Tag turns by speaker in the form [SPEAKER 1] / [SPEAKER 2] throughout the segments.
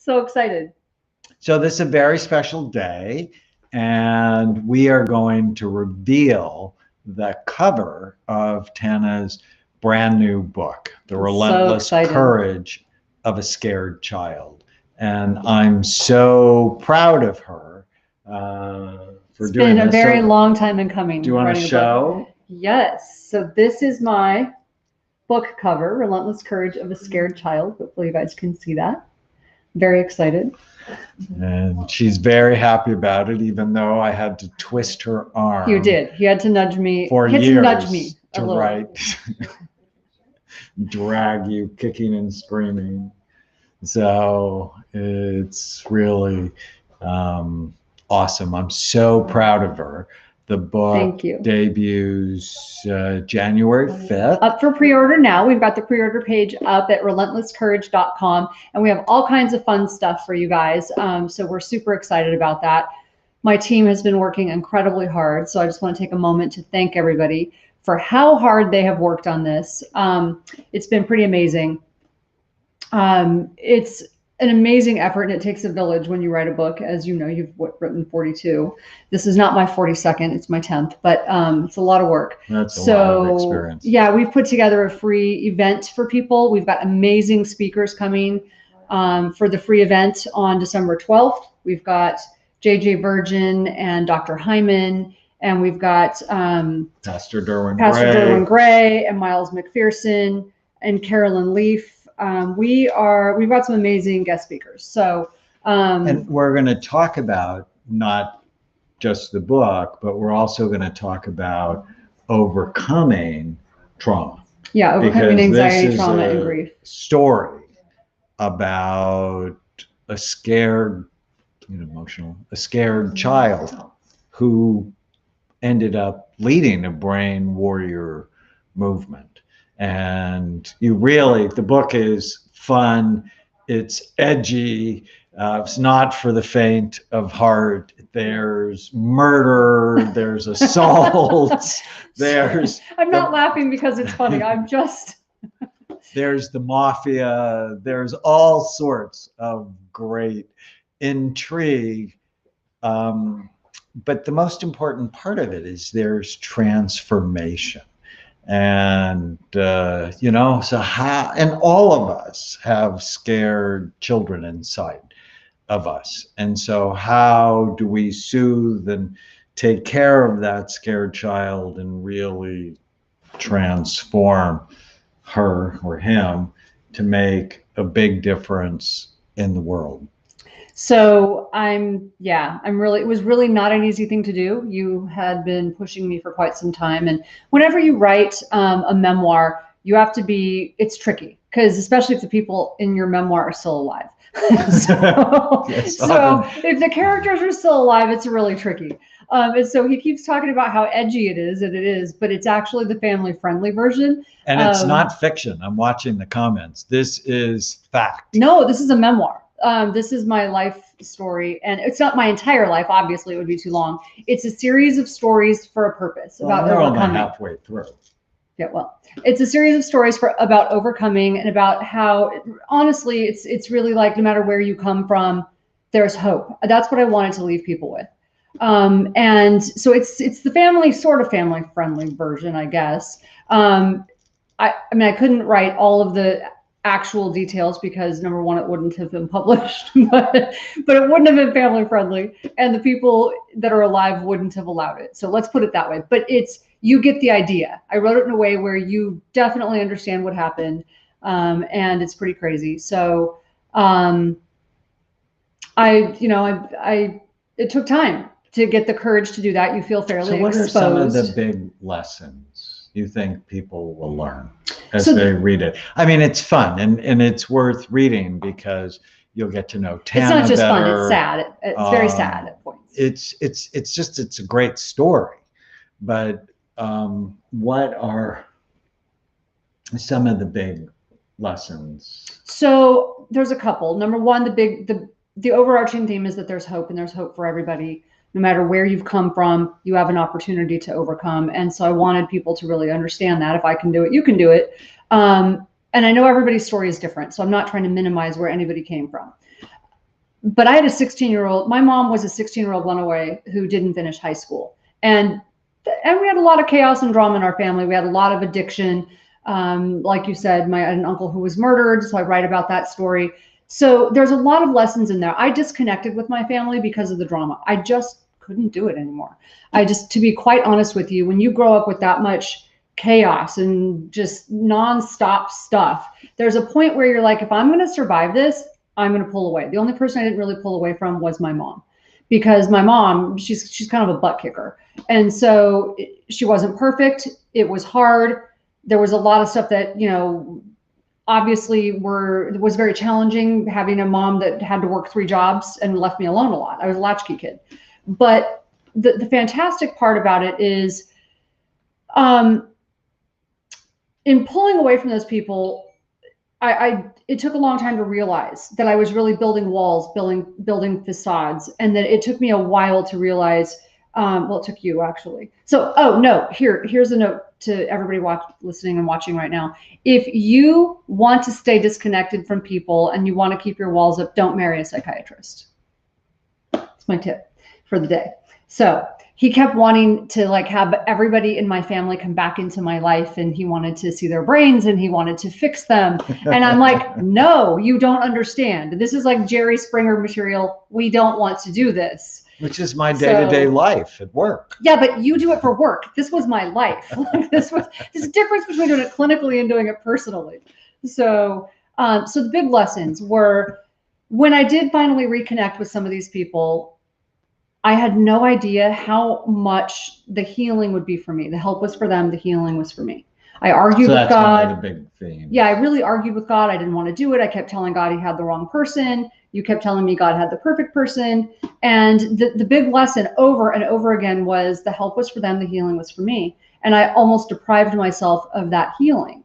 [SPEAKER 1] So excited.
[SPEAKER 2] So this is a very special day, and we are going to reveal the cover of Tana's brand new book, The Relentless Courage of a Scared Child. And I'm so proud of her for
[SPEAKER 1] It's
[SPEAKER 2] doing
[SPEAKER 1] been
[SPEAKER 2] this.
[SPEAKER 1] a very long time in coming.
[SPEAKER 2] Do you want to show?
[SPEAKER 1] Yes. So this is my book cover, Relentless Courage of a Scared Child. Hopefully you guys can see that. Very excited.
[SPEAKER 2] And she's very happy about it, even though I had to twist her arm.
[SPEAKER 1] You did. You had to nudge me.
[SPEAKER 2] For
[SPEAKER 1] years
[SPEAKER 2] to
[SPEAKER 1] nudge me
[SPEAKER 2] to write, drag you kicking and screaming. So it's really awesome. I'm so proud of her. The book debuts January 5th.
[SPEAKER 1] Up for pre-order now. We've got the pre-order page up at relentlesscourage.com, and we have all kinds of fun stuff for you guys. So we're super excited about that. My team has been working incredibly hard, so I just want to take a moment to thank everybody for how hard they have worked on this. It's been pretty amazing. It's an amazing effort, and it takes a village when you write a book. As you know, you've written 42. This is not my 42nd, it's my 10th, but it's a lot of work.
[SPEAKER 2] That's a lot of experience.
[SPEAKER 1] Yeah, we've put together a free event for people. We've got amazing speakers coming for the free event on December 12th. We've got JJ Virgin and Dr. Hyman, and we've got
[SPEAKER 2] Pastor Derwin
[SPEAKER 1] Gray and Miles McPherson and Carolyn Leaf. We've got some amazing guest speakers. So,
[SPEAKER 2] and we're going to talk about not just the book, but we're also going to talk about overcoming trauma.
[SPEAKER 1] Yeah, overcoming anxiety, trauma, and grief.
[SPEAKER 2] Story about a scared, a scared child who ended up leading a brain warrior movement. And the book is fun, it's edgy, it's not for the faint of heart. There's murder, there's assault,
[SPEAKER 1] I'm not laughing because it's funny, I'm just...
[SPEAKER 2] There's the mafia, there's all sorts of great intrigue. But the most important part of it is there's transformation. And, and all of us have scared children inside of us. And so how do we soothe and take care of that scared child and really transform her or him to make a big difference in the world?
[SPEAKER 1] So it was really not an easy thing to do. You had been pushing me for quite some time. And whenever you write a memoir, it's tricky, because especially if the people in your memoir are still alive. So if the characters are still alive, it's really tricky. And so he keeps talking about how edgy it is, but it's actually the family-friendly version.
[SPEAKER 2] And it's not fiction. I'm watching the comments. This is fact.
[SPEAKER 1] No, this is a memoir. This is my life story, and it's not my entire life. Obviously, it would be too long. It's a series of stories for a purpose about overcoming.
[SPEAKER 2] Only halfway through.
[SPEAKER 1] Yeah, well, it's a series of stories about overcoming, and about how, honestly, it's really like no matter where you come from, there's hope. That's what I wanted to leave people with. And so it's the family-friendly version, I guess. I couldn't write all of the actual details because, number one, it wouldn't have been published, but it wouldn't have been family friendly, and the people that are alive wouldn't have allowed it. So let's put it that way. But you get the idea. I wrote it in a way where you definitely understand what happened, and it's pretty crazy. So it took time to get the courage to do that. You feel fairly exposed.
[SPEAKER 2] So what are some of the big lessons you think people will learn as they read it? I mean, it's fun and it's worth reading because you'll get to know Tana better.
[SPEAKER 1] It's not just fun, it's sad. It's very sad at points.
[SPEAKER 2] It's a great story. But what are some of the big lessons?
[SPEAKER 1] So there's a couple. Number one, the overarching theme is that there's hope, and there's hope for everybody. No matter where you've come from, you have an opportunity to overcome. And so I wanted people to really understand that if I can do it, you can do it. And I know everybody's story is different, so I'm not trying to minimize where anybody came from. But I had a 16-year-old, my mom was a 16-year-old runaway who didn't finish high school. And we had a lot of chaos and drama in our family. We had a lot of addiction. Like you said, I had an uncle who was murdered, so I write about that story. So there's a lot of lessons in there. I disconnected with my family because of the drama. I just couldn't do it anymore. To be quite honest with you, when you grow up with that much chaos and just nonstop stuff, there's a point where you're like, if I'm going to survive this, I'm going to pull away. The only person I didn't really pull away from was my mom, because my mom, she's kind of a butt kicker. And so she wasn't perfect. It was hard. There was a lot of stuff that, obviously was very challenging, having a mom that had to work 3 jobs and left me alone a lot. I was a latchkey kid. But the fantastic part about it is, in pulling away from those people, it took a long time to realize that I was really building walls, building facades, and that it took me a while to realize, it took you actually. So, here's a note to everybody listening and watching right now. If you want to stay disconnected from people and you want to keep your walls up, don't marry a psychiatrist. That's my tip for the day. So he kept wanting to have everybody in my family come back into my life, and he wanted to see their brains and he wanted to fix them. And I'm like, no, you don't understand. This is like Jerry Springer material. We don't want to do this.
[SPEAKER 2] Which is my day-to-day life at work.
[SPEAKER 1] Yeah, but you do it for work. This was my life. There's a difference between doing it clinically and doing it personally. So, so the big lessons were, when I did finally reconnect with some of these people, I had no idea how much the healing would be for me. The help was for them. The healing was for me. I argued with God.
[SPEAKER 2] One of the big themes.
[SPEAKER 1] Yeah, I really argued with God. I didn't want to do it. I kept telling God he had the wrong person. You kept telling me God had the perfect person. And the big lesson over and over again was, the help was for them. The healing was for me. And I almost deprived myself of that healing.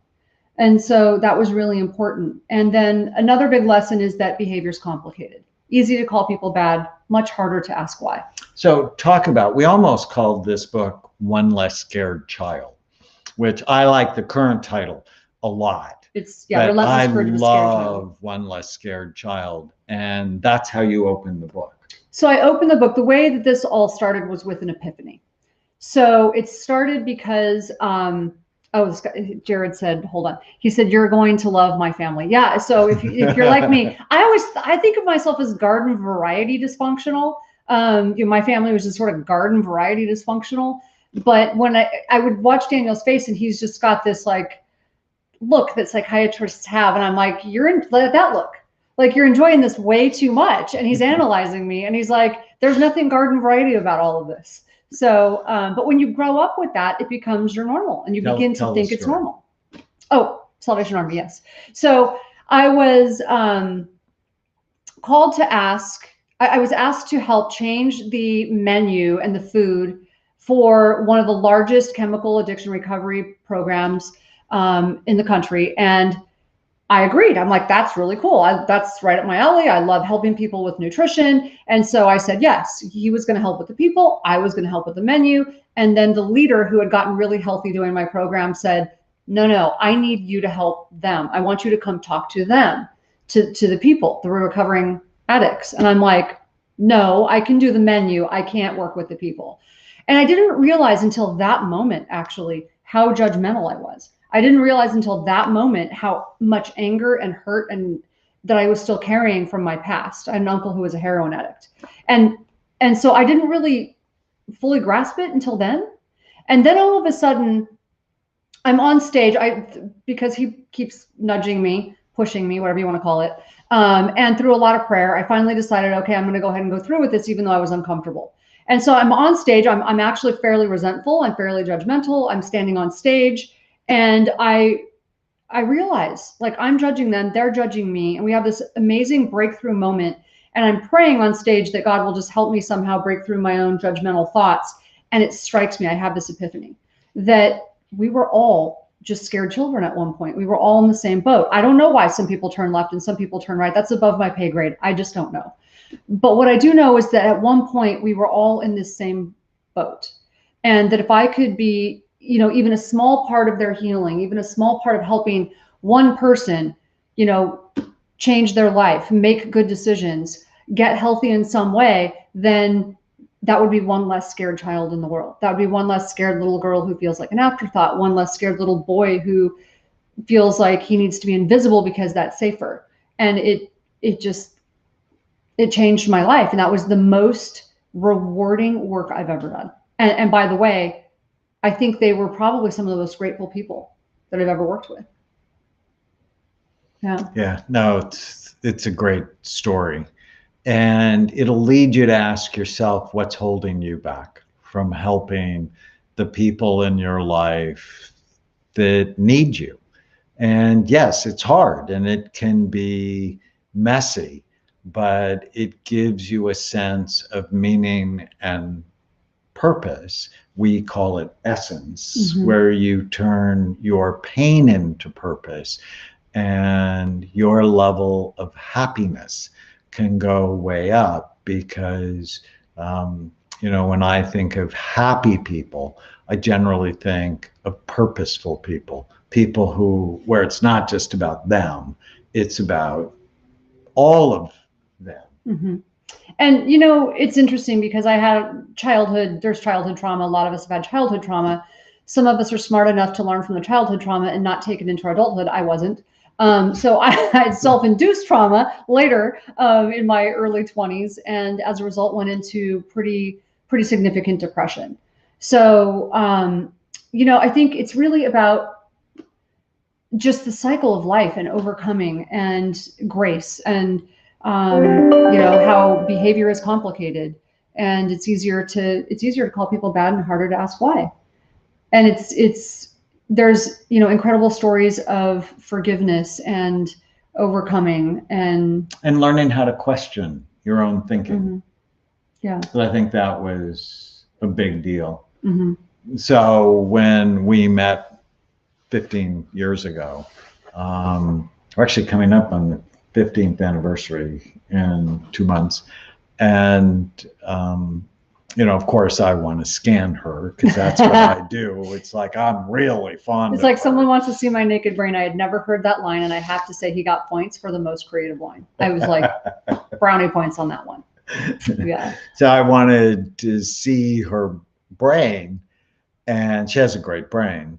[SPEAKER 1] And so that was really important. And then another big lesson is that behavior is complicated. Easy to call people bad, much harder to ask why.
[SPEAKER 2] So we almost called this book One Less Scared Child, which I like the current title a lot.
[SPEAKER 1] It's, Relentless for a Scared Child.
[SPEAKER 2] I love One Less Scared Child. And that's how you open the book.
[SPEAKER 1] So I opened the book. The way that this all started was with an epiphany. So it started because, Jared said, hold on. He said, you're going to love my family. Yeah. So if you're like me, I think of myself as garden variety dysfunctional. My family was just sort of garden variety dysfunctional. But when I would watch Daniel's face, and he's just got this look that psychiatrists have. And I'm like, let that look. Like, you're enjoying this way too much. And he's analyzing me, and he's like, there's nothing garden variety about all of this. So, but when you grow up with that, it becomes your normal, and you begin to think it's normal. Oh, Salvation Army, yes. So I was called to ask, I was asked to help change the menu and the food for one of the largest chemical addiction recovery programs in the country. And I agreed. I'm like, that's really cool. That's right up my alley. I love helping people with nutrition. And so I said, yes. He was going to help with the people. I was going to help with the menu. And then the leader, who had gotten really healthy doing my program, said, no, I need you to help them. I want you to come talk to them, to the people, the recovering addicts. And I'm like, no, I can do the menu. I can't work with the people. And I didn't realize until that moment, actually, how judgmental I was. I didn't realize until that moment how much anger and hurt and that I was still carrying from my past. I had an uncle who was a heroin addict. And so I didn't really fully grasp it until then. And then all of a sudden, I'm on stage, because he keeps nudging me, pushing me, whatever you want to call it. And through a lot of prayer, I finally decided, okay, I'm going to go ahead and go through with this, even though I was uncomfortable. And so I'm on stage. I'm actually fairly resentful. I'm fairly judgmental. I'm standing on stage. And I realize, I'm judging them, they're judging me, and we have this amazing breakthrough moment. And I'm praying on stage that God will just help me somehow break through my own judgmental thoughts. And it strikes me, I have this epiphany, that we were all just scared children at one point. We were all in the same boat. I don't know why some people turn left and some people turn right. That's above my pay grade. I just don't know. But what I do know is that at one point we were all in this same boat. And that if I could be, even a small part of their healing, even a small part of helping one person, change their life, make good decisions, get healthy in some way, then that would be one less scared child in the world. That would be one less scared little girl who feels like an afterthought, one less scared little boy who feels like he needs to be invisible because that's safer. And it just, it changed my life. And that was the most rewarding work I've ever done. And by the way, I think they were probably some of the most grateful people that I've ever worked with. Yeah.
[SPEAKER 2] Yeah. No, it's a great story. And it'll lead you to ask yourself what's holding you back from helping the people in your life that need you. And yes, it's hard and it can be messy, but it gives you a sense of meaning and purpose. We call it essence, where you turn your pain into purpose, and your level of happiness can go way up because, when I think of happy people, I generally think of purposeful people, people where it's not just about them, it's about all of them.
[SPEAKER 1] Mm-hmm. And, it's interesting because there's childhood trauma. A lot of us have had childhood trauma. Some of us are smart enough to learn from the childhood trauma and not take it into our adulthood. I wasn't. So I had self-induced trauma later in my early 20s, and as a result went into pretty significant depression. So, I think it's really about just the cycle of life and overcoming and grace and, how behavior is complicated, and it's easier to call people bad and harder to ask why. And there's incredible stories of forgiveness and overcoming and
[SPEAKER 2] learning how to question your own thinking.
[SPEAKER 1] Yeah.
[SPEAKER 2] So I think that was a big deal.
[SPEAKER 1] So
[SPEAKER 2] when we met 15 years ago, we're actually coming up on the 15th anniversary in 2 months, and of course I want to scan her because that's what I do. It's like I'm really fond.
[SPEAKER 1] It's like someone wants to see my naked brain. I had never heard that line, and I have to say he got points for the most creative line. I was like brownie points on that one. Yeah.
[SPEAKER 2] So I wanted to see her brain, and she has a great brain.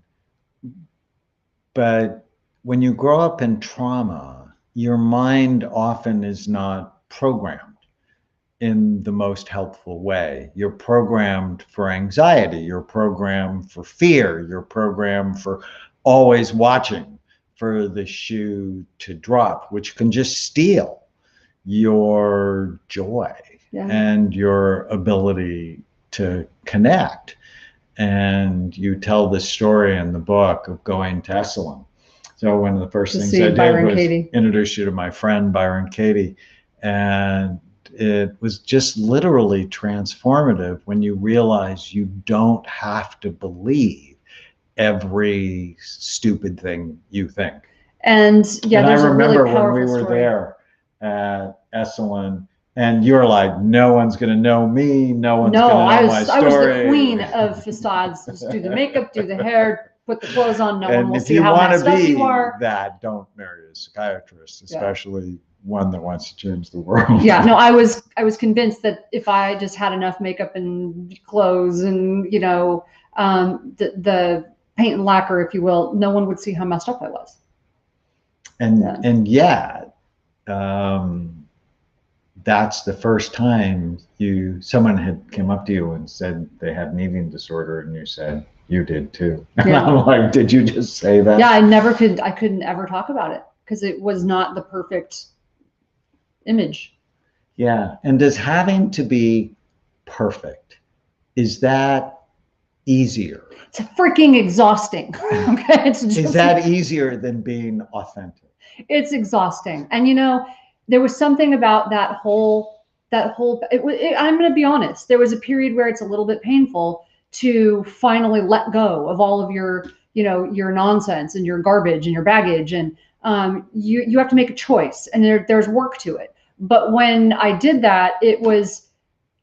[SPEAKER 2] But when you grow up in trauma, your mind often is not programmed in the most helpful way. You're programmed for anxiety, you're programmed for fear, you're programmed for always watching for the shoe to drop, which can just steal your joy and your ability to connect. And you tell this story in the book of going to Esalen. So one of the first things I did was introduce you to my friend Byron Katie, and it was just literally transformative when you realize you don't have to believe every stupid thing you think.
[SPEAKER 1] And
[SPEAKER 2] I remember when we were there at Esalen, and you're like, no one's going to know me. No one's going to know my story.
[SPEAKER 1] I was the queen of facades. Just do the makeup, do the hair, put the clothes on. No one will see how messed up you are.
[SPEAKER 2] That, don't marry a psychiatrist, especially one that wants to change the world.
[SPEAKER 1] Yeah, no, I was convinced that if I just had enough makeup and clothes and the paint and lacquer, if you will, no one would see how messed up I was.
[SPEAKER 2] And yet, that's the first time someone had come up to you and said they had an eating disorder, and you said you did too. And I'm like, did you just say that?
[SPEAKER 1] Yeah, I couldn't ever talk about it because it was not the perfect image.
[SPEAKER 2] Yeah. And does having to be perfect, is that easier?
[SPEAKER 1] It's freaking exhausting. Okay.
[SPEAKER 2] Is that easier than being authentic?
[SPEAKER 1] It's exhausting. And there was something about that whole, I'm going to be honest. There was a period where it's a little bit painful to finally let go of all of your nonsense and your garbage and your baggage. And you have to make a choice, and there's work to it. But when I did that, it was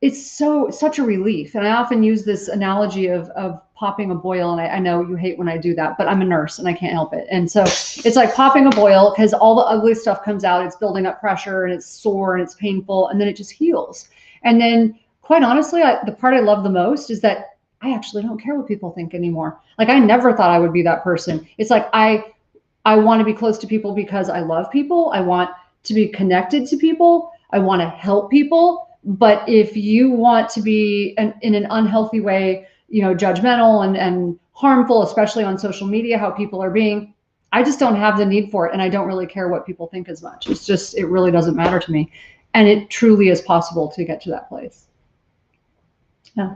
[SPEAKER 1] it's such a relief. And I often use this analogy of popping a boil. And I know you hate when I do that, but I'm a nurse and I can't help it. And so it's like popping a boil, because all the ugly stuff comes out. It's building up pressure and it's sore and it's painful, and then it just heals. And then, quite honestly, the part I love the most is that I actually don't care what people think anymore. Like, I never thought I would be that person. It's like I want to be close to people because I love people. I want to be connected to people. I want to help people. But if you want to be in an unhealthy way, judgmental and harmful, especially on social media, how people are being, I just don't have the need for it. And I don't really care what people think as much. It's just, it really doesn't matter to me. And it truly is possible to get to that place. Yeah.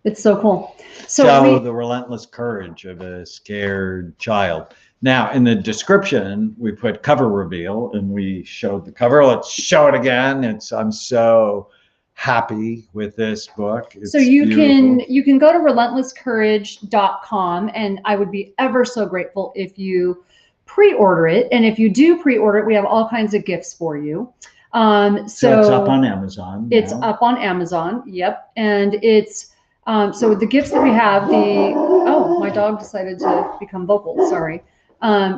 [SPEAKER 1] It's so cool.
[SPEAKER 2] So the relentless courage of a scared child. Now, in the description, we put cover reveal, and we showed the cover. Let's show it again. I'm so happy with this book. It's
[SPEAKER 1] so you
[SPEAKER 2] beautiful.
[SPEAKER 1] can go to relentlesscourage.com, and I would be ever so grateful if you pre-order it. And if you do pre-order it, we have all kinds of gifts for you.
[SPEAKER 2] So it's up on Amazon.
[SPEAKER 1] It's up on Amazon. Yep. And it's so the gifts that we have, my dog decided to become vocal. Sorry.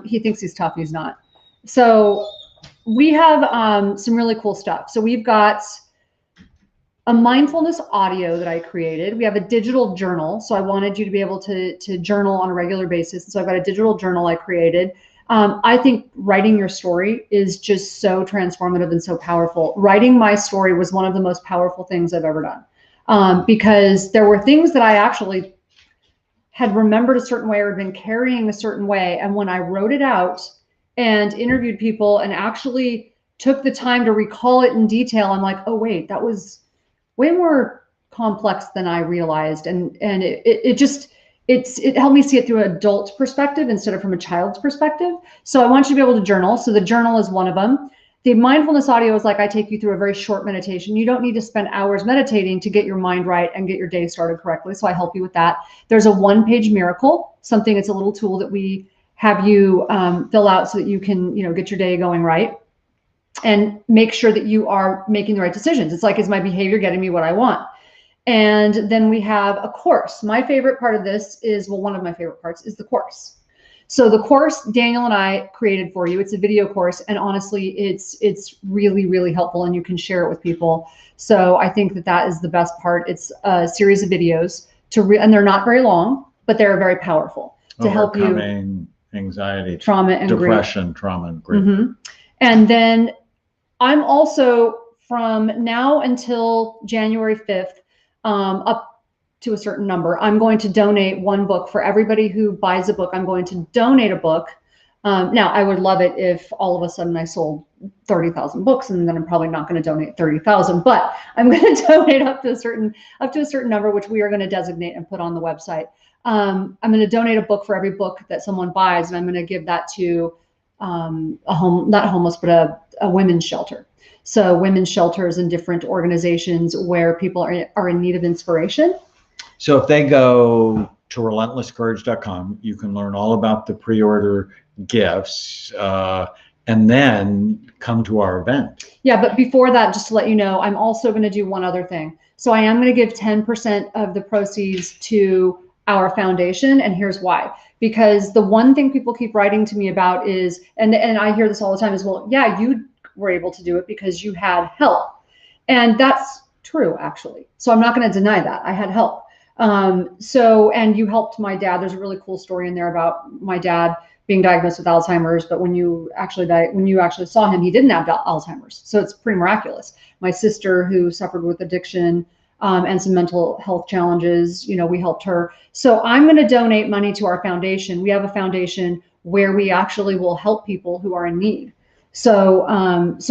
[SPEAKER 1] He thinks he's tough. He's not. So we have some really cool stuff. So we've got a mindfulness audio that I created. We have a digital journal. So I wanted you to be able to journal on a regular basis. So I've got a digital journal I created. I think writing your story is just so transformative and so powerful. Writing my story was one of the most powerful things I've ever done, because there were things that I actually had remembered a certain way or had been carrying a certain way. And when I wrote it out and interviewed people and actually took the time to recall it in detail, I'm like, oh, wait, that was way more complex than I realized. And it helped me see it through an adult perspective instead of from a child's perspective. So I want you to be able to journal. So the journal is one of them. The mindfulness audio is like I take you through a very short meditation. You don't need to spend hours meditating to get your mind right and get your day started correctly. So I help you with that. There's a one-page miracle, something. It's a little tool that we have you fill out so that you can, get your day going right and make sure that you are making the right decisions. It's like, is my behavior getting me what I want? And then we have a course. My favorite part of this is, one of my favorite parts is the course. So the course Daniel and I created for you. It's a video course, and honestly, it's really, really helpful, and you can share it with people. So I think that is the best part. It's a series of videos and they're not very long, but they're very powerful to help you
[SPEAKER 2] overcoming anxiety,
[SPEAKER 1] trauma, and
[SPEAKER 2] depression,
[SPEAKER 1] grief.
[SPEAKER 2] trauma, and grief.
[SPEAKER 1] Mm-hmm. And then I'm also, from now until January 5th, up to a certain number, I'm going to donate one book for everybody who buys a book. I'm going to donate a book. Now, I would love it if all of a sudden I sold 30,000 books, and then I'm probably not going to donate 30,000, but I'm going to donate up to a certain number, which we are going to designate and put on the website. I'm going to donate a book for every book that someone buys, and I'm going to give that to not homeless, but a women's shelter. So women's shelters and different organizations where people are in need of inspiration.
[SPEAKER 2] So if they go to relentlesscourage.com, you can learn all about the pre-order gifts, and then come to our event. Yeah,
[SPEAKER 1] but before that, just to let you know, I'm also going to do one other thing. So I am going to give 10% of the proceeds to our foundation, and here's why. Because the one thing people keep writing to me about is, and I hear this all the time, is, well, yeah, you were able to do it because you had help. And that's true, actually. So I'm not going to deny that. I had help. And you helped my dad. There's a really cool story in there about my dad being diagnosed with Alzheimer's, but when you actually saw him, he didn't have Alzheimer's. So it's pretty miraculous. My sister, who suffered with addiction and some mental health challenges, we helped her. So I'm going to donate money to our foundation. We have a foundation where we actually will help people who are in need. So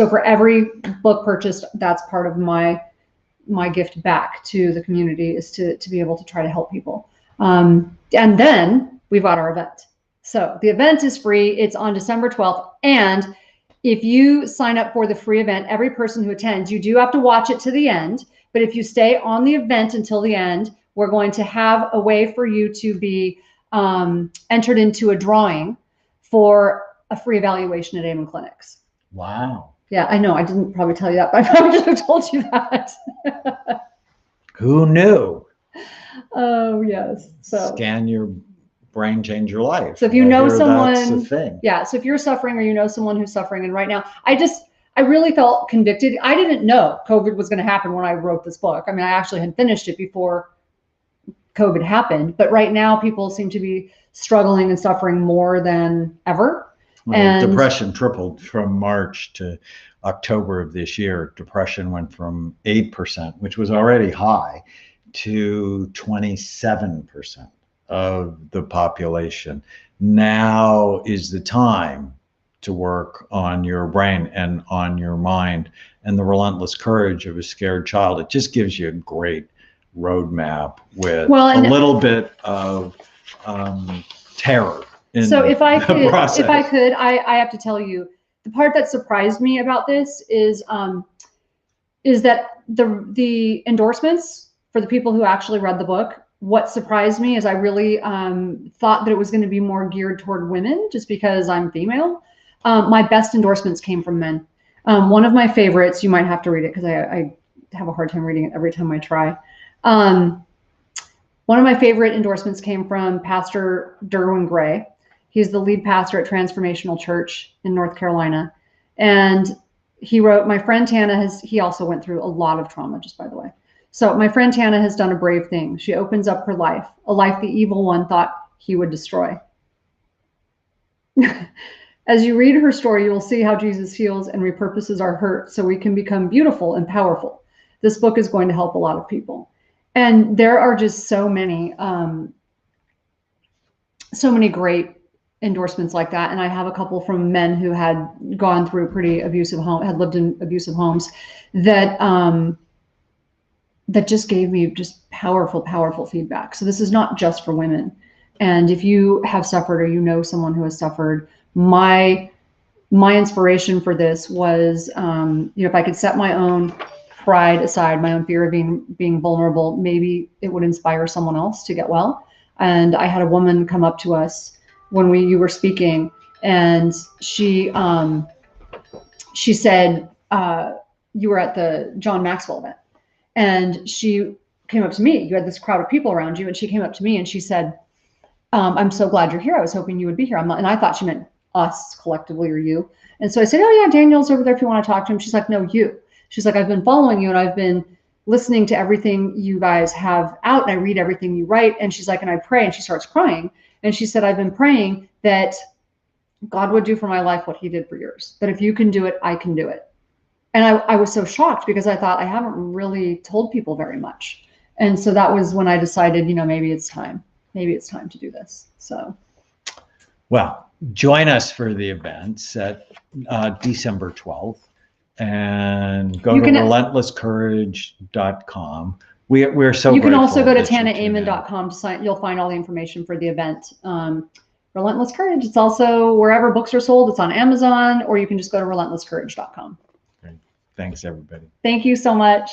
[SPEAKER 1] for every book purchased, that's part of my gift back to the community, is to be able to try to help people. And then we've got our event. So the event is free. It's on December 12th. And if you sign up for the free event, every person who attends, you do have to watch it to the end. But if you stay on the event until the end, we're going to have a way for you to be entered into a drawing for a free evaluation at Avon Clinics.
[SPEAKER 2] Wow.
[SPEAKER 1] Yeah, I know. I didn't probably tell you that, but I probably should have told you that.
[SPEAKER 2] Who knew?
[SPEAKER 1] Oh, yes. So
[SPEAKER 2] Scan your brain, change your life.
[SPEAKER 1] So if you know someone,
[SPEAKER 2] that's the thing.
[SPEAKER 1] Yeah. So if you're suffering or you know someone who's suffering, and right now, I really felt convicted. I didn't know COVID was going to happen when I wrote this book. I mean, I actually had finished it before COVID happened, but right now people seem to be struggling and suffering more than ever.
[SPEAKER 2] Well,
[SPEAKER 1] and
[SPEAKER 2] depression tripled from March to October of this year. Depression went from 8%, which was already high, to 27% of the population. Now is the time to work on your brain and on your mind, and the relentless courage of a scared child. It just gives you a great roadmap with a little bit of terror.
[SPEAKER 1] So if I could, I have to tell you, the part that surprised me about this is that the endorsements for the people who actually read the book. What surprised me is I really thought that it was going to be more geared toward women, just because I'm female. My best endorsements came from men. One of my favorites, you might have to read it because I have a hard time reading it every time I try. One of my favorite endorsements came from Pastor Derwin Gray. He's the lead pastor at Transformational Church in North Carolina. And he wrote, my friend Tana he also went through a lot of trauma, just by the way. So my friend Tana has done a brave thing. She opens up her life, a life the evil one thought he would destroy. As you read her story, you will see how Jesus heals and repurposes our hurt so we can become beautiful and powerful. This book is going to help a lot of people. And there are just so many great endorsements like that. And I have a couple from men who had gone through pretty abusive had lived in abusive homes that just gave me just powerful, powerful feedback. So this is not just for women. And if you have suffered or you know someone who has suffered, my inspiration for this was, if I could set my own pride aside, my own fear of being vulnerable, maybe it would inspire someone else to get well. And I had a woman come up to us when you were speaking, and she said, you were at the John Maxwell event, and she came up to me. You had this crowd of people around you, and she came up to me and she said, I'm so glad you're here. I was hoping you would be here. And I thought she meant us collectively or you. And so I said, oh yeah, Daniel's over there if you want to talk to him. She's like, no, you. She's like, I've been following you and I've been listening to everything you guys have out, and I read everything you write. And she's like, and I pray. And she starts crying. And she said, I've been praying that God would do for my life what he did for yours. That if you can do it, I can do it. And I was so shocked because I thought I haven't really told people very much. And so that was when I decided, maybe it's time. Maybe it's time to do this. So.
[SPEAKER 2] Well, join us for the events at December 12th and go to relentlesscourage.com. We're so
[SPEAKER 1] You can also go to tanaamon.com to sign. You'll find all the information for the event. Relentless Courage. It's also wherever books are sold. It's on Amazon, or you can just go to relentlesscourage.com.
[SPEAKER 2] Great. Thanks, everybody.
[SPEAKER 1] Thank you so much.